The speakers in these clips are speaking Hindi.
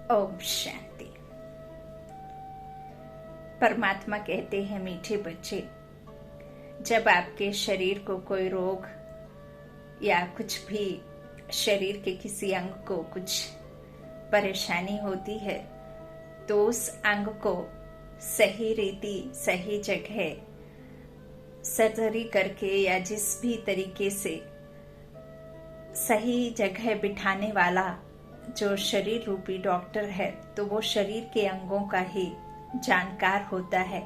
ओम शांति। परमात्मा कहते हैं, मीठे बच्चे, जब आपके शरीर को कोई रोग या कुछ भी शरीर के किसी अंग को कुछ परेशानी होती है तो उस अंग को सही रीति सही जगह सर्जरी करके या जिस भी तरीके से सही जगह बिठाने वाला जो शरीर रूपी डॉक्टर है, तो वो शरीर के अंगों का ही जानकार होता है।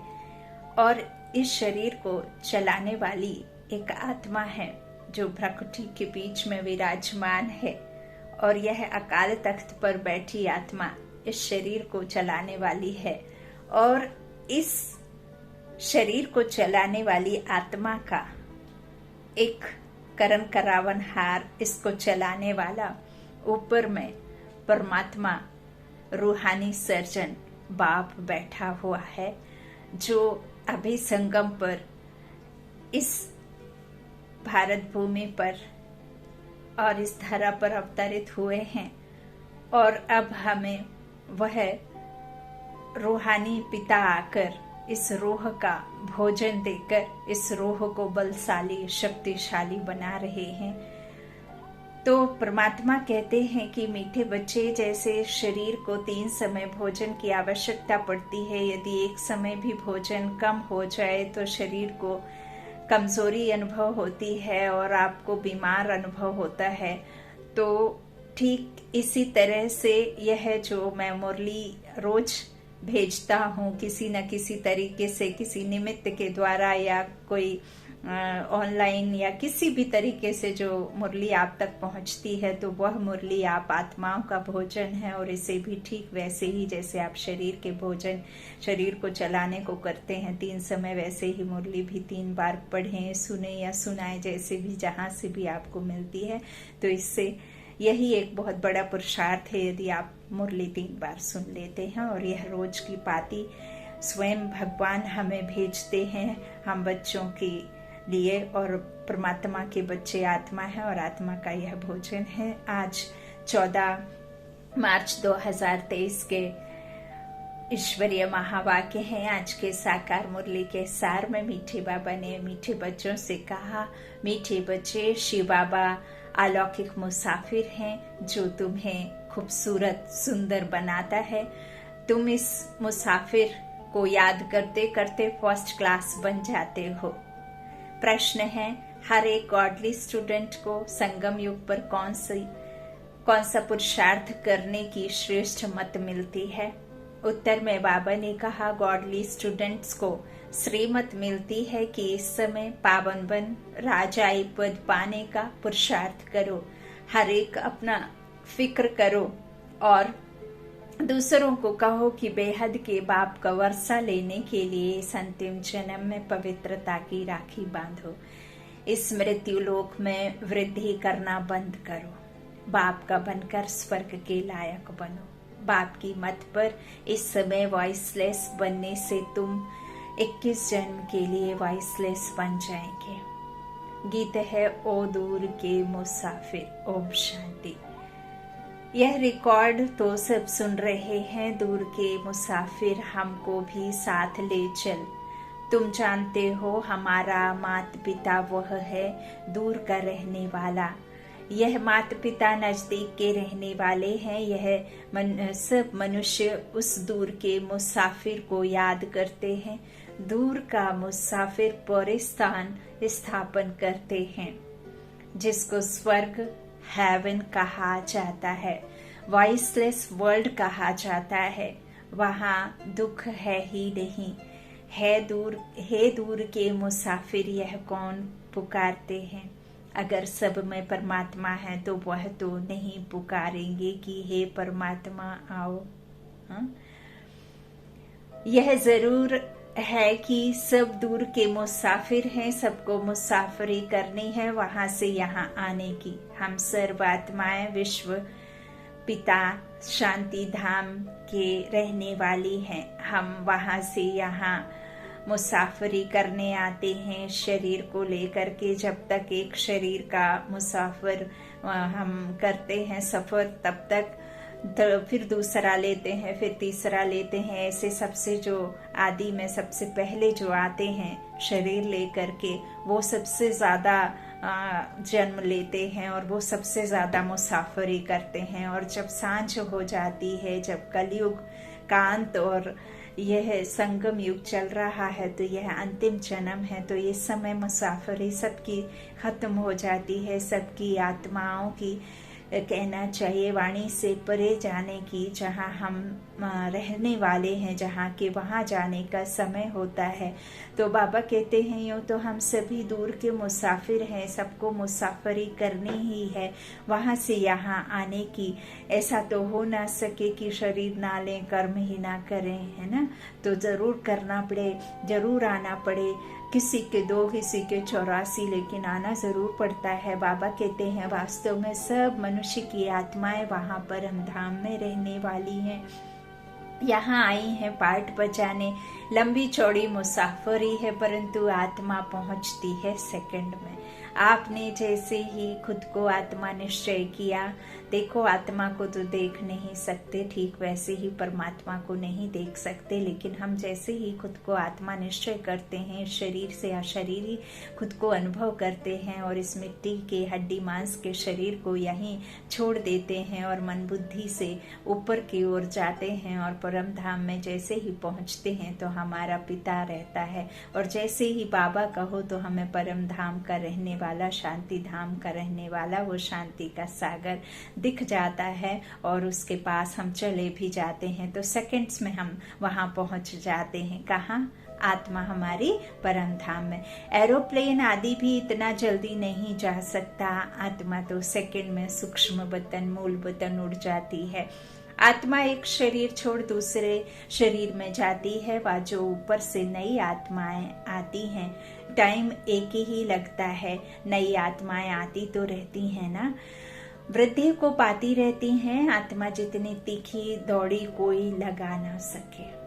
और इस शरीर को चलाने वाली एक आत्मा है जो प्रकृति के बीच में विराजमान है, और यह अकाल तख्त पर बैठी आत्मा इस शरीर को चलाने वाली है। और इस शरीर को चलाने वाली आत्मा का एक करण करावन हार, इसको चलाने वाला ऊपर में परमात्मा रूहानी सर्जन बाप बैठा हुआ है, जो अभी संगम पर इस भारत भूमि पर और इस धरा पर अवतरित हुए हैं। और अब हमें वह रूहानी पिता आकर इस रूह का भोजन देकर इस रूह को बलशाली शक्तिशाली बना रहे हैं। तो परमात्मा कहते हैं कि मीठे बच्चे, जैसे शरीर को 3 समय भोजन की आवश्यकता पड़ती है, यदि एक समय भी भोजन कम हो जाए तो शरीर को कमजोरी अनुभव होती है और आपको बीमार अनुभव होता है। तो ठीक इसी तरह से यह जो मैं मुरली रोज भेजता हूँ, किसी न किसी तरीके से, किसी निमित्त के द्वारा या कोई ऑनलाइन या किसी भी तरीके से जो मुरली आप तक पहुंचती है, तो वह मुरली आप आत्माओं का भोजन है। और इसे भी ठीक वैसे ही जैसे आप शरीर के भोजन शरीर को चलाने को करते हैं 3 समय, वैसे ही मुरली भी 3 बार पढ़ें, सुने या सुनाए, जैसे भी जहां से भी आपको मिलती है। तो इससे यही एक बहुत बड़ा पुरुषार्थ है यदि आप मुरली 3 बार सुन लेते हैं। और यह रोज की पाती स्वयं भगवान हमें भेजते हैं हम बच्चों के लिए, और परमात्मा के बच्चे आत्मा है और आत्मा का यह भोजन है। आज 14 मार्च 2023 के ईश्वरीय महावाक्य हैं। आज के साकार मुरली के सार में मीठे बाबा ने मीठे बच्चों से कहा, मीठे बच्चे, शिव बाबा अलौकिक मुसाफिर हैं जो तुम्हें खूबसूरत सुंदर बनाता है। तुम इस मुसाफिर को याद करते करते फर्स्ट क्लास बन जाते हो। प्रश्न है, हर एक गॉडली स्टूडेंट को संगम युग पर कौन सा पुरुषार्थ करने की श्रेष्ठ मत मिलती है? उत्तर में बाबा ने कहा, गॉडली स्टूडेंट्स को श्रीमत मिलती है कि इस समय पावन बन राजाई पद पाने का पुरुषार्थ करो। हर एक अपना फिक्र करो और दूसरों को कहो कि बेहद के बाप का वर्षा लेने के लिए इस अंतिम जन्म में पवित्रता की राखी बांधो। इस मृत्यु लोक में वृद्धि करना बंद करो। बाप का बनकर स्वर्ग के लायक बनो। बाप की मत पर इस समय वॉइसलेस बनने से तुम 21 जन्म के लिए वॉइसलेस बन जाएंगे। गीत है, ओ दूर के मुसाफिर। ओम शांति। यह रिकॉर्ड तो सब सुन रहे हैं, दूर के मुसाफिर हमको भी साथ ले चल। तुम जानते हो हमारा माता पिता वह है दूर का रहने वाला। यह माता पिता नजदीक के रहने वाले हैं। यह सब मनुष्य उस दूर के मुसाफिर को याद करते हैं। दूर का मुसाफिर पर स्थान स्थापन करते हैं, जिसको स्वर्ग हेवन कहा जाता है, वॉइसलेस वर्ल्ड कहा जाता है। वहाँ दुख है ही नहीं। हे दूर के मुसाफिर, यह कौन पुकारते हैं? अगर सब में परमात्मा है तो वह तो नहीं पुकारेंगे कि हे परमात्मा आओ। यह जरूर है कि सब दूर के मुसाफिर हैं, सबको मुसाफरी करनी है वहां से यहाँ आने की। हम सर्व आत्माएं विश्व पिता शांति धाम के रहने वाली हैं। हम वहां से यहाँ मुसाफरी करने आते हैं शरीर को लेकर के। जब तक एक शरीर का मुसाफिर हम करते हैं सफर, तब तक फिर दूसरा लेते हैं, फिर तीसरा लेते हैं। ऐसे सबसे जो आदि में सबसे पहले जो आते हैं शरीर लेकर के, वो सबसे ज्यादा जन्म लेते हैं और वो सबसे ज्यादा मुसाफरी करते हैं। और जब सांझ हो जाती है, जब कलयुग का अंत और यह संगम युग चल रहा है, तो यह अंतिम जन्म है, तो इस समय मुसाफरी सबकी खत्म हो जाती है। सबकी आत्माओं की कहना चाहिए वाणी से परे जाने की, जहाँ हम रहने वाले हैं, जहाँ के वहाँ जाने का समय होता है। तो बाबा कहते हैं यूँ तो हम सभी दूर के मुसाफिर हैं, सबको मुसाफरी करनी ही है वहाँ से यहाँ आने की। ऐसा तो हो ना सके कि शरीर ना लें, कर्म ही ना करें, है ना। तो जरूर करना पड़े, जरूर आना पड़े। किसी के 2, किसी के 84, लेकिन आना जरूर पड़ता है। बाबा कहते हैं वास्तव में सब मनुष्य की आत्माएं वहाँ परम धाम में रहने वाली हैं, यहाँ आई हैं पाठ बजाने। लंबी चौड़ी मुसाफरी है, परंतु आत्मा पहुँचती है सेकंड में। आपने जैसे ही खुद को आत्मा निश्चय किया, देखो आत्मा को तो देख नहीं सकते, ठीक वैसे ही परमात्मा को नहीं देख सकते, लेकिन हम जैसे ही खुद को आत्मा निश्चय करते हैं, शरीर से अशरीरी खुद को अनुभव करते हैं और इस मिट्टी के हड्डी मांस के शरीर को यहीं छोड़ देते हैं और मन बुद्धि से ऊपर की ओर जाते हैं और परम धाम में जैसे ही पहुंचते हैं तो हमारा पिता रहता है। और जैसे ही बाबा कहो तो हमें परम धाम का रहने वाला, शांति धाम का रहने वाला, वो शांति का सागर दिख जाता है और उसके पास हम चले भी जाते हैं। तो सेकंड्स में हम वहां पहुंच जाते हैं। कहाँ? आत्मा हमारी परम धाम में। एरोप्लेन आदि भी इतना जल्दी नहीं जा सकता, आत्मा तो सेकंड में सूक्ष्म वतन, मूल वतन उड़ जाती है। आत्मा एक शरीर छोड़ दूसरे शरीर में जाती है, वह जो ऊपर से नई आत्माएं आती हैं। टाइम एक ही लगता है, नई आत्माएं आती तो रहती हैं ना, वृद्धि को पाती रहती हैं। आत्मा जितनी तीखी दौड़ी कोई लगा ना सके।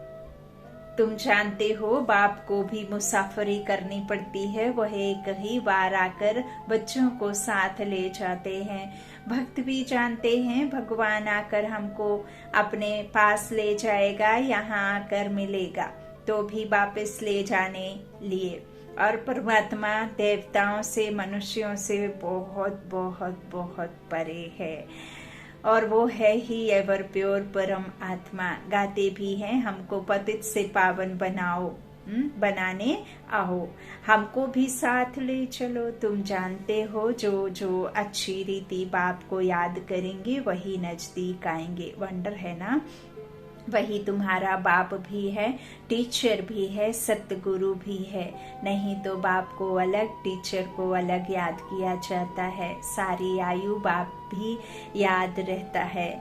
तुम जानते हो बाप को भी मुसाफरी करनी पड़ती है, वह एक ही बार आकर बच्चों को साथ ले जाते हैं। भक्त भी जानते हैं भगवान आकर हमको अपने पास ले जाएगा, यहाँ आकर मिलेगा, तो भी वापस ले जाने लिए। और परमात्मा देवताओं से, मनुष्यों से बहुत बहुत बहुत परे है और वो है ही एवर प्योर परम आत्मा। गाते भी हैं, हमको पतित से पावन बनाओ, बनाने आओ, हमको भी साथ ले चलो। तुम जानते हो जो जो अच्छी रीति बाप को याद करेंगे वही नजदीक आएंगे। वंडर है ना, वही तुम्हारा बाप भी है, टीचर भी है, सतगुरु भी है। नहीं तो बाप को अलग, टीचर को अलग याद किया जाता है। सारी आयु बाप भी याद रहता है,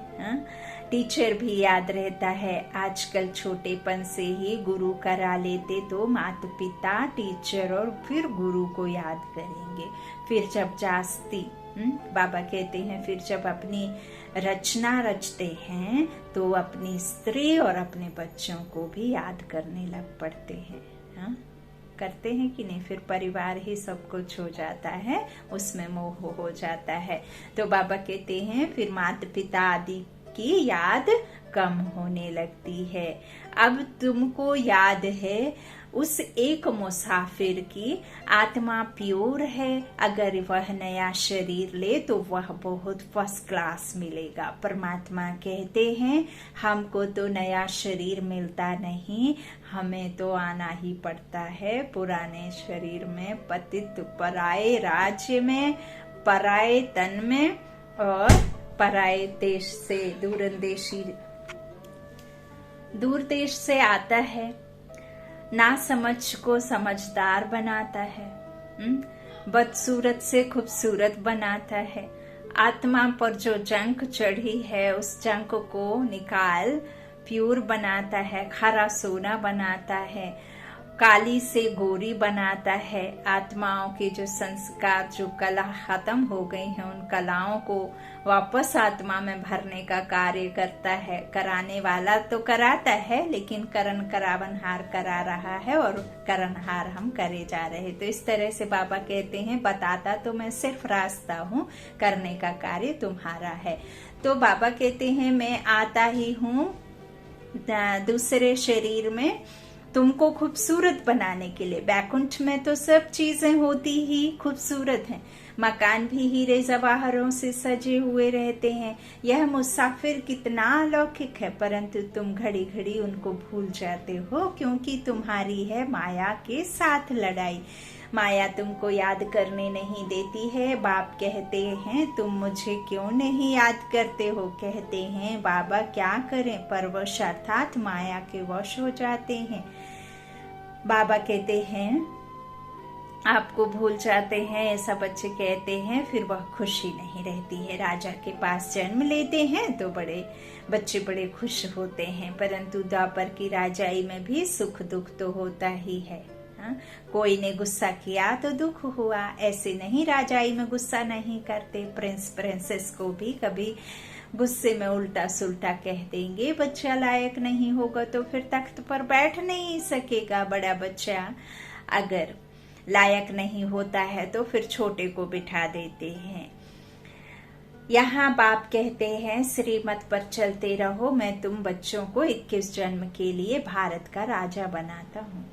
टीचर भी याद रहता है। आजकल छोटेपन से ही गुरु करा लेते तो माता पिता, टीचर और फिर गुरु को याद करेंगे। फिर जब जास्ती बाबा कहते हैं, फिर जब अपनी रचना रचते हैं तो अपनी स्त्री और अपने बच्चों को भी याद करने लग पड़ते हैं। हाँ, करते हैं कि नहीं? फिर परिवार ही सब कुछ हो जाता है, उसमें मोह हो जाता है। तो बाबा कहते हैं फिर माता पिता आदि की याद कम होने लगती है। अब तुमको याद है उस एक मुसाफिर की, आत्मा प्योर है, अगर वह नया शरीर ले तो वह बहुत फर्स्ट क्लास मिलेगा। परमात्मा कहते हैं हमको तो नया शरीर मिलता नहीं, हमें तो आना ही पड़ता है पुराने शरीर में, पतित पराए राज्य में, पराए तन में और पराए देश से, दूर देश से आता है। ना समझ को समझदार बनाता है, बदसूरत से खूबसूरत बनाता है। आत्मा पर जो जंक चढ़ी है उस जंक को निकाल प्योर बनाता है, खरा सोना बनाता है, काली से गोरी बनाता है। आत्माओं के जो संस्कार, जो कला खत्म हो गई हैं, उन कलाओं को वापस आत्मा में भरने का कार्य करता है। कराने वाला तो कराता है, लेकिन करण करावनहार करा रहा है और करणहार हम करे जा रहे। तो इस तरह से बाबा कहते हैं बताता तो मैं सिर्फ रास्ता हूँ, करने का कार्य तुम्हारा है। तो बाबा कहते हैं मैं आता ही हूँ दूसरे शरीर में तुमको खूबसूरत बनाने के लिए। बैकुंठ में तो सब चीजें होती ही खूबसूरत हैं, मकान भी हीरे जवाहरों से सजे हुए रहते हैं। यह मुसाफिर कितना अलौकिक है, परंतु तुम घड़ी घड़ी उनको भूल जाते हो, क्योंकि तुम्हारी है माया के साथ लड़ाई। माया तुमको याद करने नहीं देती है। बाप कहते हैं तुम मुझे क्यों नहीं याद करते हो। कहते हैं बाबा क्या करें, परवश अर्थात माया के वश हो जाते हैं। बाबा कहते हैं आपको भूल जाते हैं, ऐसा बच्चे कहते हैं, फिर वह खुशी नहीं रहती है। राजा के पास जन्म लेते हैं तो बच्चे बड़े खुश होते हैं, परंतु द्वापर की राजाई में भी सुख दुख तो होता ही है। कोई ने गुस्सा किया तो दुख हुआ, ऐसे नहीं राजाई में गुस्सा नहीं करते। प्रिंस प्रिंसेस को भी कभी गुस्से में उल्टा सुल्टा कह देंगे। बच्चा लायक नहीं होगा तो फिर तख्त पर बैठ नहीं सकेगा। बड़ा बच्चा अगर लायक नहीं होता है तो फिर छोटे को बिठा देते हैं। यहाँ बाप कहते हैं श्रीमत पर चलते रहो, मैं तुम बच्चों को 21 जन्म के लिए भारत का राजा बनाता हूँ।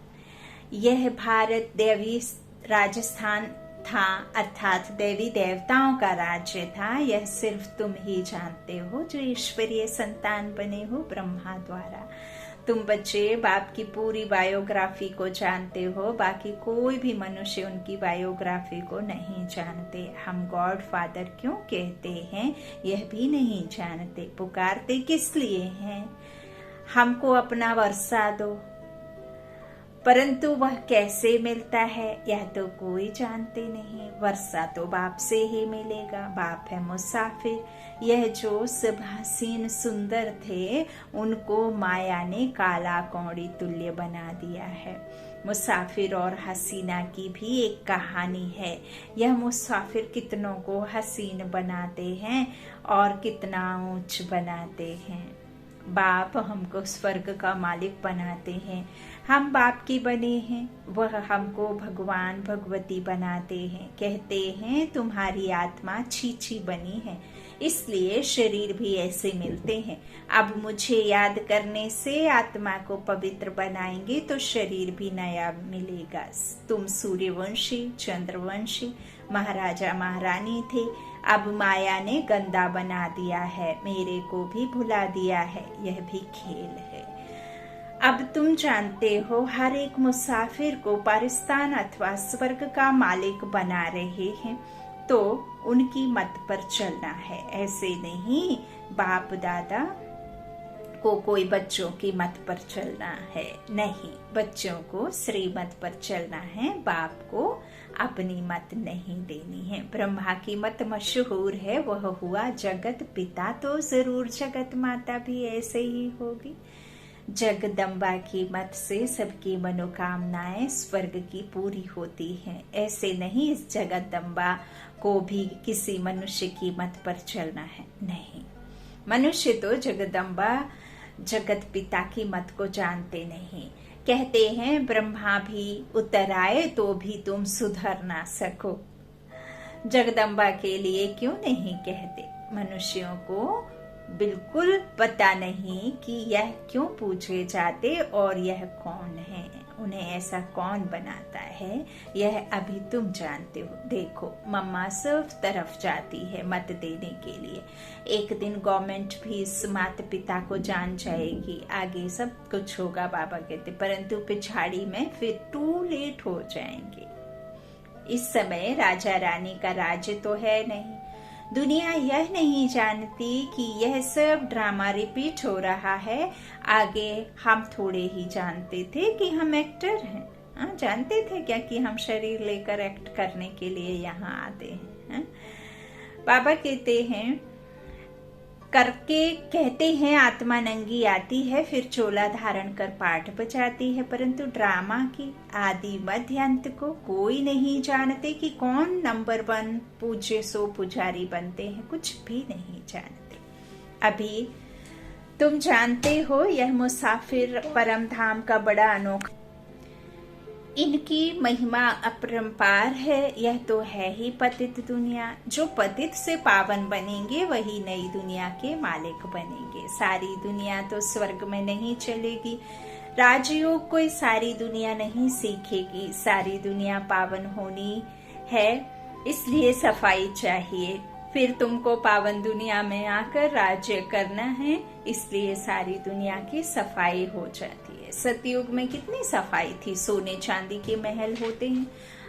यह भारत देवी राजस्थान था, अर्थात देवी देवताओं का राज्य था। यह सिर्फ तुम ही जानते हो जो ईश्वरीय संतान बने हो ब्रह्मा द्वारा। तुम बच्चे बाप की पूरी बायोग्राफी को जानते हो, बाकी कोई भी मनुष्य उनकी बायोग्राफी को नहीं जानते। हम गॉड फादर क्यों कहते हैं यह भी नहीं जानते। पुकारते किस लिए हैं, हमको अपना वर्षा दो, परंतु वह कैसे मिलता है यह तो कोई जानते नहीं। वर्षा तो बाप से ही मिलेगा। बाप है मुसाफिर। यह जो सब हसीन सुंदर थे उनको माया ने काला कौड़ी तुल्य बना दिया है। मुसाफिर और हसीना की भी एक कहानी है। यह मुसाफिर कितनों को हसीन बनाते हैं और कितना ऊंच बनाते हैं। बाप हमको स्वर्ग का मालिक बनाते हैं, हम बाप की बने हैं, वह हमको भगवान भगवती बनाते हैं। कहते हैं तुम्हारी आत्मा छीछी बनी है, इसलिए शरीर भी ऐसे मिलते हैं। अब मुझे याद करने से आत्मा को पवित्र बनाएंगे तो शरीर भी नया मिलेगा। तुम सूर्यवंशी चंद्रवंशी महाराजा महारानी थे, अब माया ने गंदा बना दिया है, मेरे को भी भुला दिया है। यह भी खेल है। अब तुम जानते हो हर एक मुसाफिर को पाकिस्तान अथवा स्वर्ग का मालिक बना रहे हैं, तो उनकी मत पर चलना है। ऐसे नहीं बाप दादा को कोई बच्चों की मत पर चलना है, नहीं, बच्चों को श्रीमत पर चलना है। बाप को अपनी मत नहीं देनी है। ब्रह्मा की मत मशहूर है, वह हुआ जगत पिता, तो जरूर जगत माता भी ऐसे ही होगी। जगदम्बा की मत से सबकी मनोकामनाएं स्वर्ग की पूरी होती हैं। ऐसे नहीं इस जगदम्बा को भी किसी मनुष्य की मत पर चलना है, नहीं। मनुष्य तो जगदम्बा जगत पिता की मत को जानते नहीं। कहते हैं ब्रह्मा भी उतर आए तो भी तुम सुधर ना सको। जगदम्बा के लिए क्यों नहीं कहते। मनुष्यों को बिल्कुल पता नहीं कि यह क्यों पूछे जाते और यह कौन है, उन्हें ऐसा कौन बनाता है, यह अभी तुम जानते हो। देखो मम्मा सब तरफ जाती है मत देने के लिए। एक दिन गवर्नमेंट भी इस माता पिता को जान जाएगी, आगे सब कुछ होगा बाबा कहते, परंतु पिछाड़ी में फिर टू लेट हो जाएंगे। इस समय राजा रानी का राज्य तो है नहीं। दुनिया यह नहीं जानती कि यह सब ड्रामा रिपीट हो रहा है। आगे हम थोड़े ही जानते थे कि हम एक्टर हैं। जानते थे क्या कि हम शरीर लेकर एक्ट करने के लिए यहाँ आते हैं। बाबा कहते हैं करके कहते हैं आत्मा नंगी आती है फिर चोला धारण कर पाठ बजाती है, परंतु ड्रामा की आदि मध्य अंत को कोई नहीं जानते कि कौन नंबर 1 पूज्य सो पुजारी बनते हैं, कुछ भी नहीं जानते। अभी तुम जानते हो यह मुसाफिर परम धाम का बड़ा अनोखा इनकी महिमा अपरंपार है। यह तो है ही पतित दुनिया। जो पतित से पावन बनेंगे वही नई दुनिया के मालिक बनेंगे। सारी दुनिया तो स्वर्ग में नहीं चलेगी। राजयोग कोई सारी दुनिया नहीं सीखेगी। सारी दुनिया पावन होनी है, इसलिए सफाई चाहिए। फिर तुमको पावन दुनिया में आकर राज्य करना है, इसलिए सारी दुनिया की सफाई हो जाती है। सतयुग में कितनी सफाई थी। सोने चांदी के महल होते हैं,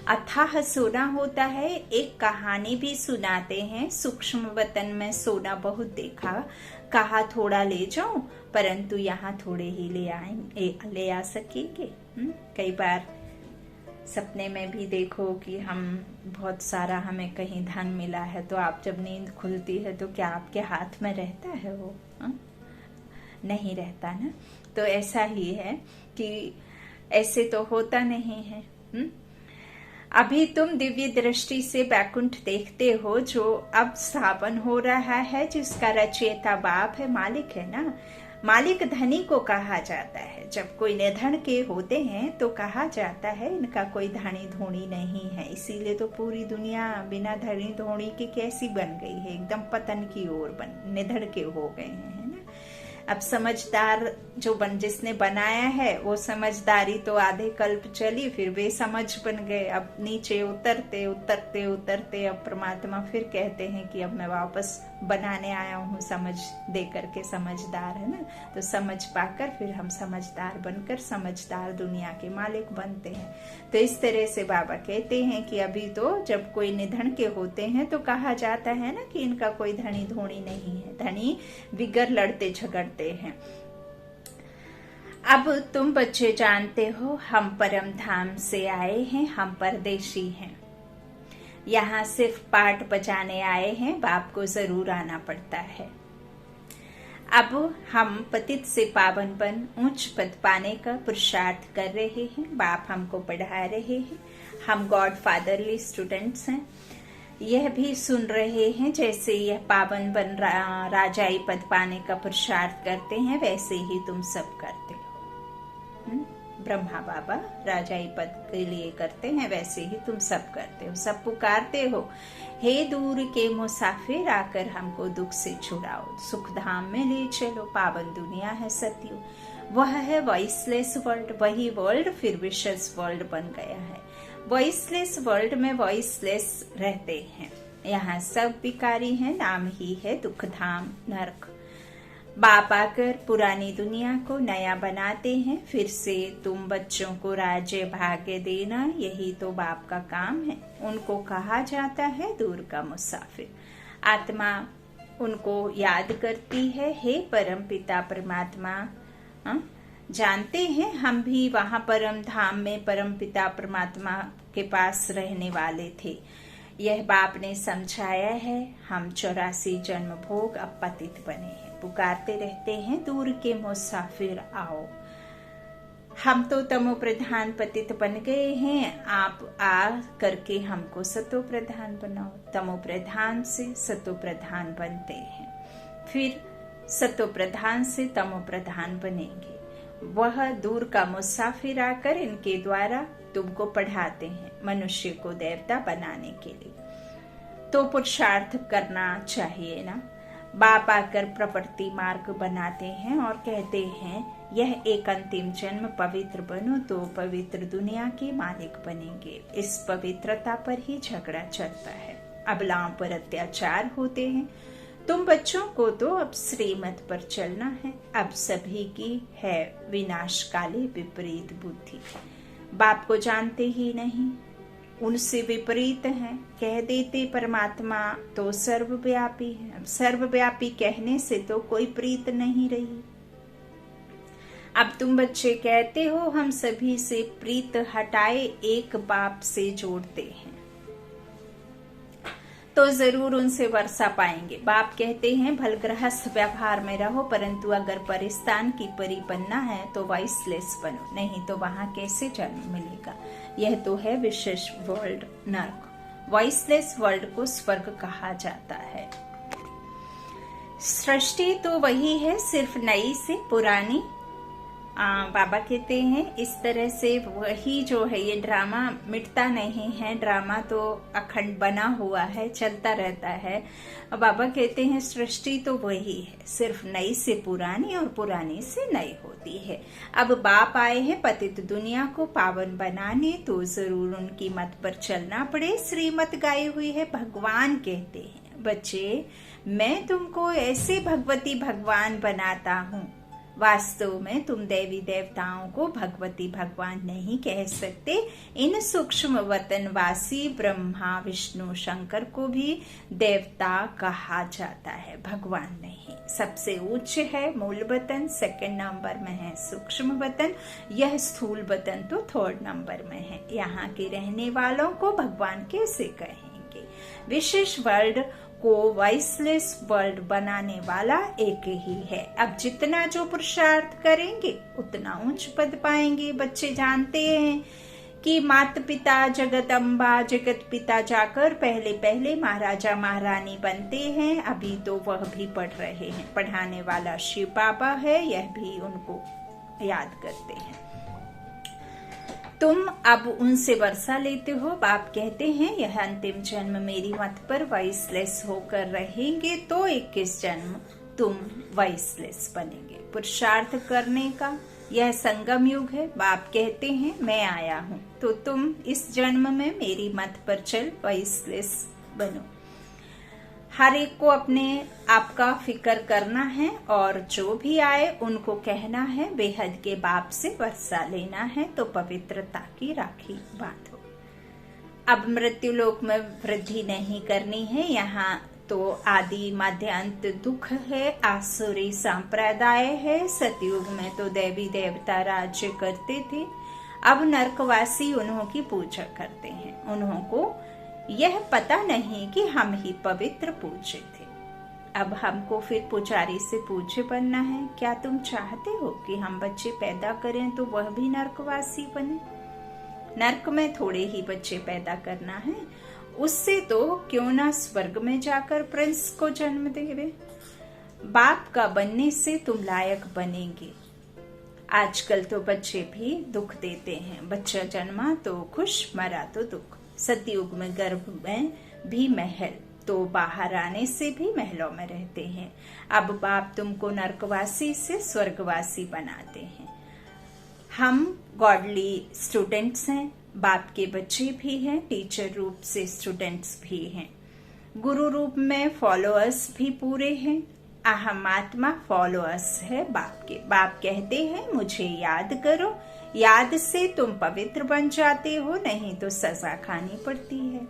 अथाह सोना होता है। एक कहानी भी सुनाते हैं, सूक्ष्म वतन में सोना बहुत देखा, कहा थोड़ा ले जाऊं, परंतु यहाँ थोड़े ही ले आ सकेंगे। कई बार सपने में भी देखो कि हम बहुत सारा, हमें कहीं धन मिला है, तो आप जब नींद खुलती है तो क्या आपके हाथ में रहता है वो? नहीं रहता ना। तो ऐसा ही है कि ऐसे तो होता नहीं है। अभी तुम दिव्य दृष्टि से बैकुंठ देखते हो, जो अब स्थापन हो रहा है, जिसका रचयिता बाप है, मालिक है ना। मालिक धनी को कहा जाता है। जब कोई निधन के होते हैं तो कहा जाता है इनका कोई धनी धोनी नहीं है। इसीलिए तो पूरी दुनिया बिना धनी धोनी के कैसी बन गई है, एकदम पतन की ओर निधन के हो गए हैं, है ना। अब समझदार जिसने बनाया है वो समझदारी तो आधे कल्प चली, फिर वे समझ बन गए। अब नीचे उतरते उतरते उतरते अब परमात्मा फिर कहते हैं कि अब मैं वापस बनाने आया हूँ समझ दे करके। समझदार है ना, तो समझ पाकर फिर हम समझदार बनकर समझदार दुनिया के मालिक बनते हैं। तो इस तरह से बाबा कहते हैं कि अभी तो जब कोई निधन के होते हैं तो कहा जाता है ना कि इनका कोई धनी धोनी नहीं है। धनी बिगर लड़ते झगड़ते हैं। अब तुम बच्चे जानते हो हम परम धाम से आए हैं, हम परदेशी हैं। यहाँ सिर्फ पाठ बजाने आए हैं, बाप को जरूर आना पड़ता है। अब हम पतित से पावन बन उच्च पद पाने का पुरुषार्थ कर रहे हैं। बाप हमको पढ़ा रहे हैं। हम गॉड फादरली स्टूडेंट्स हैं। यह भी सुन रहे हैं जैसे यह पावन बन राजाई पद पाने का पुरुषार्थ करते हैं, वैसे ही तुम सब करते हो। ब्रह्मा बाबा राजाई पद के लिए करते हैं, वैसे ही तुम सब करते हो। सब पुकारते हो, हे दूर के मुसाफिर आकर हमको दुख से छुड़ाओ, सुख धाम में ले चलो। पावन दुनिया है सतयुग, वह है वॉइसलेस वर्ल्ड। वही वर्ल्ड फिर विशेष वर्ल्ड बन गया है। वॉइसलेस वर्ल्ड में वॉइसलेस रहते हैं। यहाँ सब विकारी हैं, नाम ही है दुख धाम नरक। बाप आकर पुरानी दुनिया को नया बनाते हैं। फिर से तुम बच्चों को राज्य भाग्य देना, यही तो बाप का काम है। उनको कहा जाता है दूर का मुसाफिर। आत्मा उनको याद करती है, हे परम पिता परमात्मा। जानते हैं हम भी वहां परम धाम में परम पिता परमात्मा के पास रहने वाले थे। यह बाप ने समझाया है। हम 84 जन्म भोग अब पतित बने हैं। पुकारते रहते हैं दूर के मुसाफिर आओ। हम तो तमो प्रधान पतित बन गए हैं, आप आ करके हमको सतो प्रधान बनाओ। तमो प्रधान से सतो प्रधान बनते हैं, फिर सतो प्रधान से तमो प्रधान बनेंगे। वह दूर का मुसाफिर आकर इनके द्वारा तुमको पढ़ाते हैं मनुष्य को देवता बनाने के लिए। तो पुरुषार्थ करना चाहिए ना। बाप आकर प्रवृत्ति मार्ग बनाते हैं और कहते हैं यह एक अंतिम जन्म पवित्र बनो तो पवित्र दुनिया के मालिक बनेंगे। इस पवित्रता पर ही झगड़ा चलता है, अबलाओं पर अत्याचार होते हैं। तुम बच्चों को तो अब श्रीमत पर चलना है। अब सभी की है विनाशकाली विपरीत बुद्धि। बाप को जानते ही नहीं, उनसे विपरीत हैं। कह देते परमात्मा तो सर्वव्यापी है। अब सर्वव्यापी कहने से तो कोई प्रीत नहीं रही। अब तुम बच्चे कहते हो हम सभी से प्रीत हटाए एक बाप से जोड़ते हैं, तो जरूर उनसे वर्षा पाएंगे। बाप कहते हैं भल गृहस्थ व्यवहार में रहो, परंतु अगर परिस्तान की परी बनना है तो वॉइसलेस बनो, नहीं तो वहां कैसे जन्म मिलेगा। यह तो है विशेष वर्ल्ड नरक। वॉइसलेस वर्ल्ड को स्वर्ग कहा जाता है। सृष्टि तो वही है, सिर्फ नई से पुरानी बाबा कहते हैं इस तरह से वही जो है, ये ड्रामा मिटता नहीं है, ड्रामा तो अखंड बना हुआ है, चलता रहता है। बाबा कहते हैं सृष्टि तो वही है, सिर्फ नई से पुरानी और पुरानी से नई होती है। अब बाप आए हैं पतित दुनिया को पावन बनाने, तो जरूर उनकी मत पर चलना पड़े। श्रीमत गाई हुई है। भगवान कहते हैं बच्चे, मैं तुमको ऐसे भगवती भगवान बनाता हूँ। वास्तव में तुम देवी देवताओं को भगवती भगवान नहीं कह सकते। इन सूक्ष्म वतनवासी ब्रह्मा विष्णु शंकर को भी देवता कहा जाता है, भगवान नहीं। सबसे उच्च है मूल वतन, सेकंड नंबर में है सूक्ष्म वतन, यह स्थूल वतन तो थर्ड नंबर में है। यहाँ के रहने वालों को भगवान कैसे कहेंगे? विशेष वर्ल्ड को वॉइसलेस वर्ल्ड बनाने वाला एक ही है। अब जितना जो पुरुषार्थ करेंगे उतना उच्च पद पाएंगे। बच्चे जानते हैं कि माता पिता जगत अम्बा जगत पिता जाकर पहले पहले महाराजा महारानी बनते हैं। अभी तो वह भी पढ़ रहे हैं। पढ़ाने वाला शिव बाबा है, यह भी उनको याद करते हैं। तुम अब उनसे वर्षा लेते हो। बाप कहते हैं यह अंतिम जन्म मेरी मत पर वॉइसलेस होकर रहेंगे, तो 21 जन्म तुम वॉइसलेस बनेंगे। पुरुषार्थ करने का यह संगम युग है। बाप कहते हैं मैं आया हूँ, तो तुम इस जन्म में मेरी मत पर चल वॉइसलेस बनो। हर एक को अपने आप का फिक्र करना है, और जो भी आए उनको कहना है बेहद के बाप से वर्षा लेना है, तो पवित्रता की राखी बांधो। अब मृत्यु लोक में वृद्धि नहीं करनी है। यहाँ तो आदि मध्य अंत दुख है, आसुरी संप्रदाय है। सतयुग में तो देवी देवता राज्य करते थे, अब नरकवासी उन्हों की पूजा करते हैं। उन्हों को यह पता नहीं कि हम ही पवित्र पूज्य थे। अब हमको फिर पुजारी से पूज्य बनना है। क्या तुम चाहते हो कि हम बच्चे पैदा करें तो वह भी नरकवासी बने? नरक में थोड़े ही बच्चे पैदा करना है, उससे तो क्यों ना स्वर्ग में जाकर प्रिंस को जन्म देवे। बाप का बनने से तुम लायक बनेंगे। आजकल तो बच्चे भी दुख देते हैं। बच्चा जन्मा तो खुश, मरा तो दुख। सतयुग में गर्भ में भी महल, तो बाहर आने से भी महलों में रहते हैं। अब बाप तुमको नरकवासी से स्वर्गवासी बनाते हैं। हम गॉडली स्टूडेंट्स हैं, बाप के बच्चे भी हैं, टीचर रूप से स्टूडेंट्स भी हैं, गुरु रूप में फॉलोअर्स भी पूरे हैं। अहम आत्मा फॉलोअर्स है बाप के। बाप कहते हैं मुझे याद करो, याद से तुम पवित्र बन जाते हो, नहीं तो सजा खानी पड़ती है।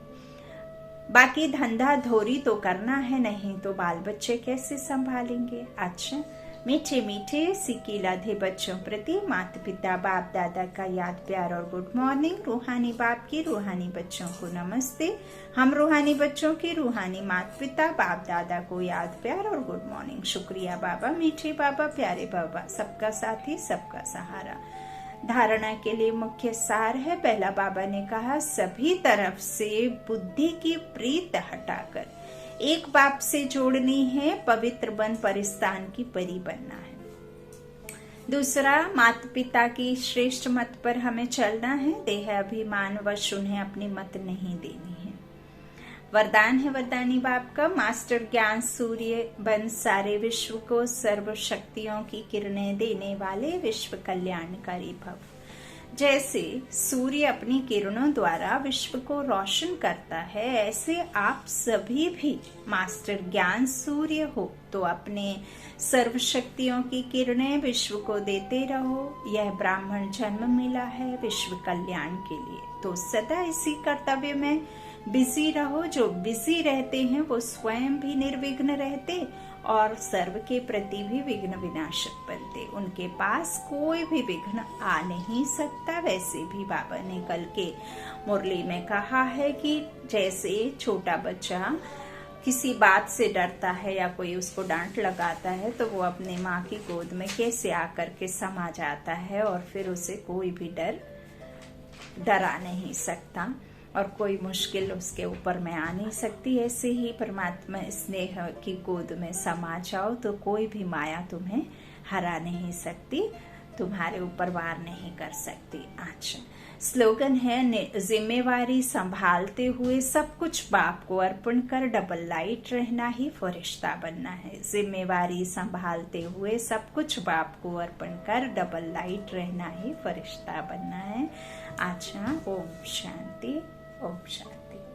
बाकी धंधा धोरी तो करना है, नहीं तो बाल बच्चे कैसे संभालेंगे। अच्छा, मीठे मीठे सिक्की लाधे बच्चों प्रति माता पिता बाप दादा का याद प्यार और गुड मॉर्निंग। रूहानी बाप की रूहानी बच्चों को नमस्ते। हम रूहानी बच्चों के रूहानी माता पिता बाप दादा को याद प्यार और गुड मॉर्निंग। शुक्रिया बाबा, मीठे बाबा, प्यारे बाबा, सबका साथी सबका सहारा। धारणा के लिए मुख्य सार है। पहला बाबा ने कहा सभी तरफ से बुद्धि की प्रीत हटाकर एक बाप से जोड़नी है, पवित्र बन परिस्तान की परी बनना है। दूसरा, माता पिता की श्रेष्ठ मत पर हमें चलना है। देह अभिमान वश उन्हें अपनी मत नहीं देनी है। वरदान है वरदानी बाप का, मास्टर ज्ञान सूर्य बन सारे विश्व को सर्व शक्तियों की किरणें देने वाले विश्व कल्याणकारी भव। जैसे सूर्य अपनी किरणों द्वारा विश्व को रोशन करता है, ऐसे आप सभी भी मास्टर ज्ञान सूर्य हो, तो अपने सर्व शक्तियों की किरणें विश्व को देते रहो। यह ब्राह्मण जन्म मिला है विश्व कल्याण के लिए, तो सदा इसी कर्तव्य में बिजी रहो। जो बिजी रहते हैं वो स्वयं भी निर्विघ्न रहते और सर्व के प्रति भी विघ्न विनाशक बनते। उनके पास कोई भी विघ्न आ नहीं सकता। वैसे भी बाबा ने कल के मुरली में कहा है कि जैसे छोटा बच्चा किसी बात से डरता है या कोई उसको डांट लगाता है, तो वो अपने माँ की गोद में कैसे आकर के समा जाता है और फिर उसे कोई भी डरा नहीं सकता और कोई मुश्किल उसके ऊपर में आ नहीं सकती। ऐसे ही परमात्मा स्नेह की गोद में समा जाओ तो कोई भी माया तुम्हें हरा नहीं सकती। तुम्हारे ऊपर वार नहीं कर सकती। अच्छा, स्लोगन है, जिम्मेवारी संभालते हुए सब कुछ बाप को अर्पण कर डबल लाइट रहना ही फरिश्ता बनना है। जिम्मेवारी संभालते हुए सब कुछ बाप को अर्पण कर डबल लाइट रहना ही फरिश्ता बनना है। अच्छा, ओम शांति, ओम शांति।